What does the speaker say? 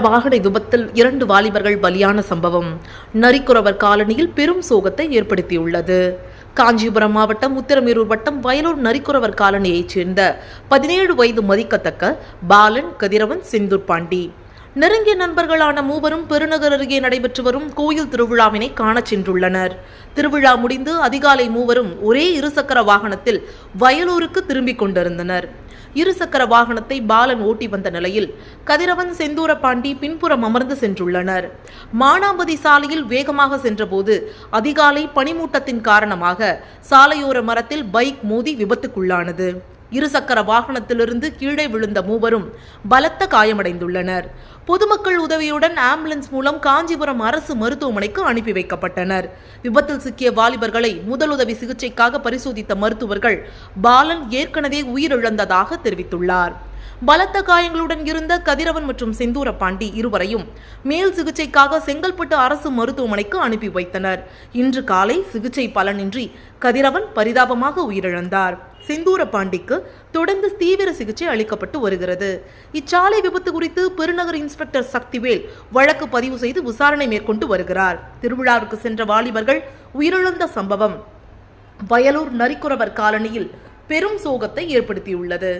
வாகன விபத்தில் 2 வாலிபர்கள் பலியான சம்பவம் நரிக்குறவர் காலனியில் பெரும் சோகத்தை ஏற்படுத்தியுள்ளது. காஞ்சிபுரம் மாவட்டம் உத்திரமேரூர் வட்டம் வயலூர் நரிக்குறவர் காலனியைச் சேர்ந்த 17 வயது மதிக்கத்தக்க பாலன், கதிரவன், செந்தூர் பாண்டி நெருங்கிய நண்பர்களான மூவரும் பெருநகர் அருகே நடைபெற்று வரும் கோயில் திருவிழாவினை காணச் சென்றுள்ளனர். திருவிழா முடிந்து அதிகாலை மூவரும் ஒரே இருசக்கர வாகனத்தில் வயலூருக்கு திரும்பிக் கொண்டிருந்தனர். இருசக்கர வாகனத்தை பாலன் ஓட்டி வந்த நிலையில் கதிரவன், செந்தூர பாண்டி பின்புறம் அமர்ந்து சென்றுள்ளனர். மானாம்பதி சாலையில் வேகமாக சென்றபோது அதிகாலை பனிமூட்டத்தின் காரணமாக சாலையோர மரத்தில் பைக் மோதி விபத்துக்குள்ளானது. இருசக்கர வாகனத்திலிருந்து கீழே விழுந்த மூவரும் பலத்த காயமடைந்துள்ளனர். பொதுமக்கள் உதவியுடன் ஆம்புலன்ஸ் மூலம் காஞ்சிபுரம் அரசு மருத்துவமனைக்கு அனுப்பி வைக்கப்பட்டனர். விபத்தில் சிக்கிய வாலிபர்களை முதலுதவி சிகிச்சைக்காக பரிசோதித்த மருத்துவர்கள் பாலன் ஏற்கனவே உயிரிழந்ததாக தெரிவித்துள்ளார். பலத்த காயங்களுடன் இருந்த கதிரவன் மற்றும் செந்தூர பாண்டி இருவரையும் மேல் சிகிச்சைக்காக செங்கல்பட்டு அரசு மருத்துவமனைக்கு அனுப்பி வைத்தனர். இன்று காலை சிகிச்சை பலனின்றி கதிரவன் பரிதாபமாக உயிரிழந்தார். செந்தூர பாண்டிக்கு தொடர்ந்து தீவிர சிகிச்சை அளிக்கப்பட்டு வருகிறது. இச்சாலை விபத்து குறித்து பெருநகர் இன்ஸ்பெக்டர் சக்திவேல் வழக்கு பதிவு செய்து விசாரணை மேற்கொண்டு வருகிறார். திருவிழாவுக்கு சென்ற வாலிபர்கள் உயிரிழந்த சம்பவம் வயலூர் நரிக்குறவர் காலனியில் பெரும் சோகத்தை ஏற்படுத்தியுள்ளது.